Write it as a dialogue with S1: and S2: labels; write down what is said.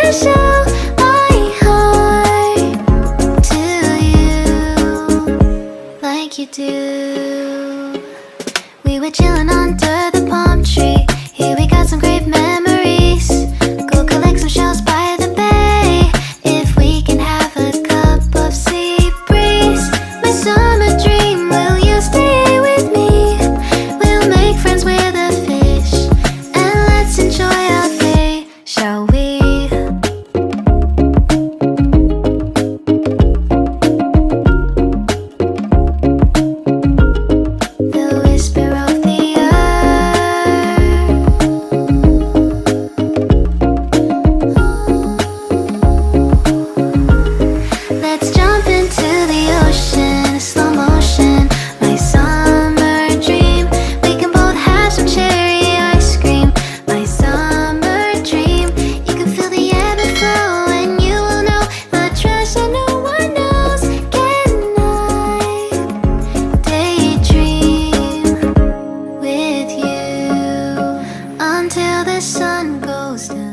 S1: to show my heart to you like you do. We were chilling under the palm tree. Here we got some great memories. Go collect some shells by the bay. If we can have a cup of sea breeze. My summer dream, will you stay with me? We'll make friends with the fish, and let's enjoy our day, shall we? The whisper of the earth. Let's jump into the ocean, slow motion. My summer dream, we can both have some cherry ice cream. My summer dream, you can feel the ebb and flow, and you will know the treasure no one knows. Can I daydream with you until the sun goes down?